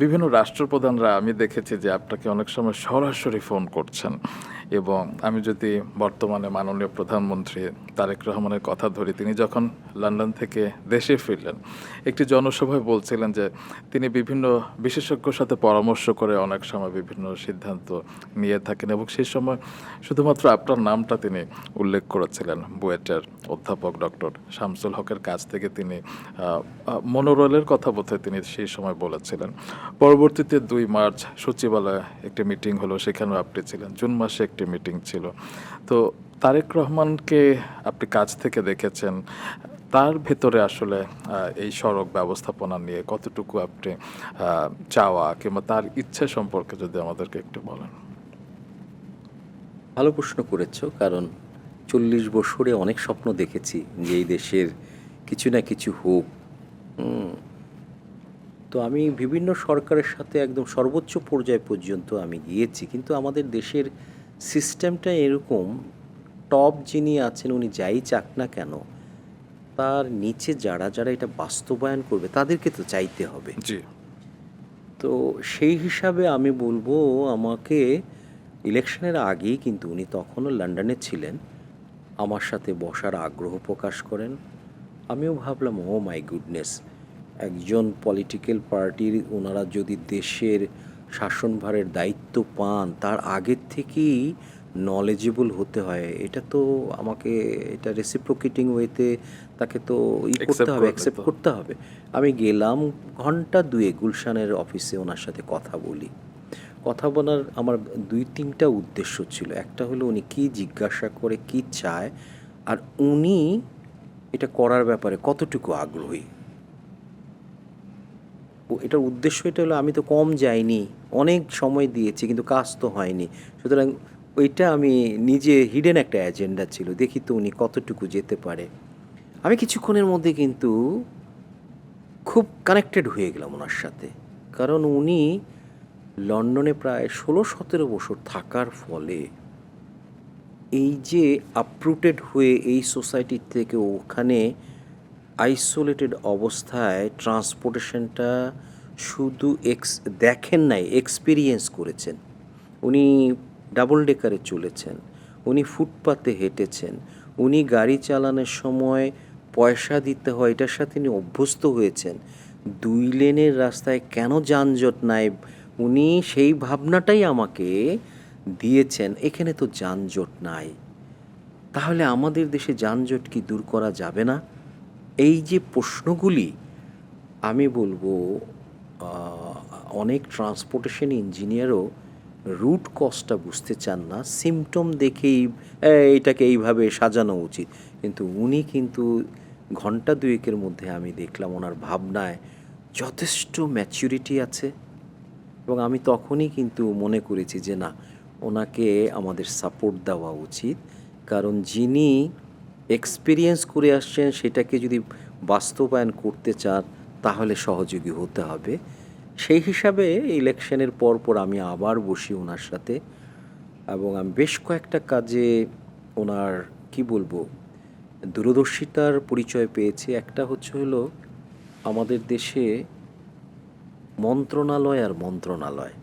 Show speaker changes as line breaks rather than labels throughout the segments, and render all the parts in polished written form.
বিভিন্ন রাষ্ট্রপ্রধানরা আমি দেখেছি যে আপনাকে অনেক সময় সরাসরি ফোন করছেন এবং আমি যদি বর্তমানে মাননীয় প্রধানমন্ত্রী তারেক রহমানের কথা ধরি, তিনি যখন লন্ডন থেকে দেশে ফিরলেন, একটি জনসভায় বলছিলেন যে তিনি বিভিন্ন বিশেষজ্ঞর সাথে পরামর্শ করে অনেক সময় বিভিন্ন সিদ্ধান্ত নিয়ে থাকেন এবং সেই সময় শুধুমাত্র আপনার নামটা তিনি উল্লেখ করেছিলেন। বুয়েটের অধ্যাপক ডক্টর শামসুল হকের কাছ থেকে তিনি মনোরলের কথা বোধহয় তিনি সেই সময় বলেছিলেন। পরবর্তীতে 2 মার্চ সচিবালয়ে একটি মিটিং হলো, সেখানেও আপনি ছিলেন। জুন মাসে একটি মিটিং ছিল। তো তারেক রহমানকে আপনি কাছ থেকে দেখেছেন। তার ভেতরে আসলে এই সড়ক ব্যবস্থাপনা নিয়ে কতটুকু আপনি চাওয়া কিংবা তার ইচ্ছে সম্পর্কে যদি আমাদেরকে একটু বলেন।
ভালো প্রশ্ন করেছো, কারণ 40 বছরে অনেক স্বপ্ন দেখেছি যে এই দেশের কিছু না কিছু হোক। তো আমি বিভিন্ন সরকারের সাথে একদম সর্বোচ্চ পর্যায় পর্যন্ত আমি গিয়েছি, কিন্তু আমাদের দেশের সিস্টেমটা এরকম, টপ যিনি আছেন উনি যাই চাক না কেন, তার নিচে যারা যারা এটা বাস্তবায়ন করবে তাদেরকে তো চাইতে হবে।
জি।
তো সেই হিসাবে আমি বলবো, আমাকে ইলেকশনের আগেই কিন্তু উনি তখনও লন্ডনে ছিলেন, আমার সাথে বসার আগ্রহ প্রকাশ করেন। আমিও ভাবলাম, ও মাই গুডনেস, একজন পলিটিক্যাল পার্টির ওনারা যদি দেশের শাসনভারের দায়িত্ব পান, তার আগের থেকেই নলেজেবল হতে হয়। এটা তো আমাকে, এটা রেসিপ্রোকেটিং ওয়েতে তাকে তো করতে হবে, অ্যাকসেপ্ট করতে হবে। আমি গেলাম, ঘন্টা দুয়ে গুলশানের অফিসে ওনার সাথে কথা বলি। কথা বলার আমার 2-3টা উদ্দেশ্য ছিল। একটা হলো উনি কী জিজ্ঞাসা করে, কী চায়, আর উনি এটা করার ব্যাপারে কতটুকু আগ্রহী। এটার উদ্দেশ্য এটা হলো, আমি তো কম যাইনি, অনেক সময় দিয়েছি, কিন্তু কাজ তো হয়নি। সুতরাং ওইটা আমি নিজে হিডেন একটা এজেন্ডা ছিল, দেখি তো উনি কতটুকু যেতে পারে। আমি কিছুক্ষণের মধ্যে কিন্তু খুব কানেক্টেড হয়ে গেলাম ওনার সাথে, কারণ উনি লন্ডনে প্রায় 16-17 বছর থাকার ফলে এই যে আপরুটেড হয়ে এই সোসাইটির থেকে ওখানে আইসোলেটেড অবস্থায় ট্রান্সপোর্টেশনটা শুধু দেখেন নাই, এক্সপিরিয়েন্স করেছেন। উনি ডাবল ডেকারে চলেছেন, উনি ফুটপাতে হেঁটেছেন, উনি গাড়ি চালানোর সময় পয়সা দিতে হয়, এটার সাথে উনি অভ্যস্ত হয়েছেন। 2 লেনের রাস্তায় কেন যানজট নাই, উনি সেই ভাবনাটাই আমাকে দিয়েছেন। এখানে তো যানজট নাই, তাহলে আমাদের দেশে যানজট কি দূর করা যাবে না? এই যে প্রশ্নগুলি, আমি বলবো অনেক ট্রান্সপোর্টেশন ইঞ্জিনিয়ারও রুট কজটা বুঝতে চান না, সিমটম দেখেই এইটাকে এইভাবে সাজানো উচিত। কিন্তু উনি কিন্তু ঘন্টা দুয়েকের মধ্যে আমি দেখলাম ওনার ভাবনায় যথেষ্ট ম্যাচুরিটি আছে, এবং আমি তখনই কিন্তু মনে করেছি যে না, ওনাকে আমাদের সাপোর্ট দেওয়া উচিত। কারণ যিনি এক্সপিরিয়েন্স করে আসছেন, সেটাকে যদি বাস্তবায়ন করতে চান তাহলে সহযোগী হতে হবে। সেই হিসাবে ইলেকশনের পর আমি আবার বসি ওনার সাথে, এবং আমি বেশ কয়েকটা কাজে ওনার কি বলবো দূরদর্শিতার পরিচয় পেয়েছি। একটা হলো আমাদের দেশে মন্ত্রণালয় আর মন্ত্রণালয়,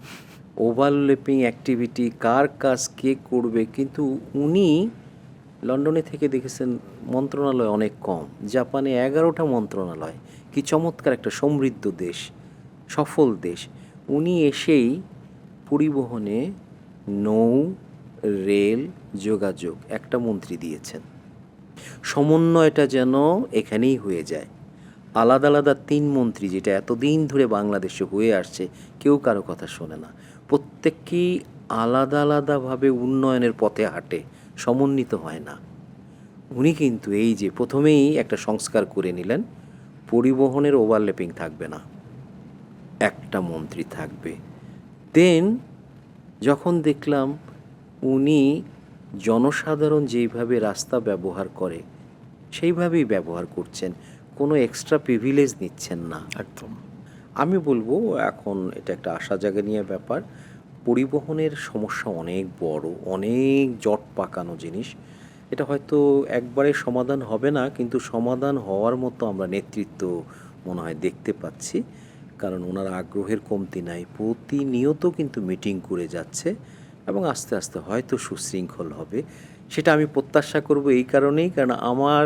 ওভারল্যাপিং অ্যাক্টিভিটি, কার কাজ কে করবে, কিন্তু উনি লন্ডনে থেকে দেখেছেন মন্ত্রণালয় অনেক কম। জাপানে 11টা মন্ত্রণালয়, কি চমৎকার একটা সমৃদ্ধ দেশ, সফল দেশ। উনি এসেই পরিবহনে নৌ, রেল, যোগাযোগ একটা মন্ত্রী দিয়েছেন। সমন্বয়টা যেন এখানেই হয়ে যায়। আলাদা আলাদা 3 মন্ত্রী, যেটা এতদিন ধরে বাংলাদেশে হয়ে আসছে, কেউ কারো কথা শোনে না। প্রত্যেককেই আলাদা আলাদাভাবে উন্নয়নের পথে হাঁটে, সমন্বিত হয় না। উনি কিন্তু এই যে প্রথমেই একটা সংস্কার করে নিলেন, পরিবহনের ওভারল্যাপিং থাকবে না, একটা মন্ত্রী থাকবে। দেন যখন দেখলাম উনি জনসাধারণ যেইভাবে রাস্তা ব্যবহার করে সেইভাবেই ব্যবহার করছেন, কোনো এক্সট্রা প্রিভিলেজ নিচ্ছেন না।
একদম।
আমি বলবো এখন এটা একটা আশা জাগানিয়া ব্যাপার। পরিবহনের সমস্যা অনেক বড়, অনেক জট পাকানো জিনিস। এটা হয়তো একবারে সমাধান হবে না, কিন্তু সমাধান হওয়ার মতো আমরা নেতৃত্ব মনে হয় দেখতে পাচ্ছি। কারণ ওনার আগ্রহের কমতি নাই, প্রতিনিয়ত কিন্তু মিটিং করে যাচ্ছে এবং আস্তে আস্তে হয়তো সুশৃঙ্খল হবে। সেটা আমি প্রত্যাশা করব এই কারণেই, কারণ আমার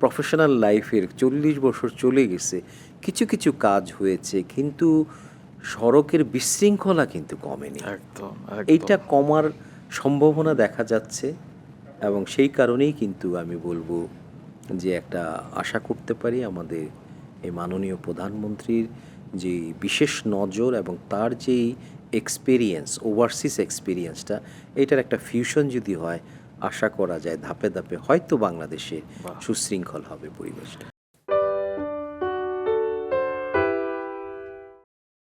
প্রফেশনাল লাইফের 40 বছর চলে গেছে, কিছু কিছু কাজ হয়েছে, কিন্তু সড়কের বিশৃঙ্খলা কিন্তু কমেনি।
একদম
এইটা কমার সম্ভাবনা দেখা যাচ্ছে এবং সেই কারণেই কিন্তু আমি বলবো যে একটা আশা করতে পারি আমাদের এই মাননীয় প্রধানমন্ত্রীর যে বিশেষ নজর এবং তার যেই এক্সপেরিয়েন্স, ওভারসিজ এক্সপেরিয়েন্সটা, এটার একটা ফিউশন যদি হয়, আশা করা যায় ধাপে ধাপে হয়তো বাংলাদেশে সুশৃঙ্খল হবে পরিবেশটা।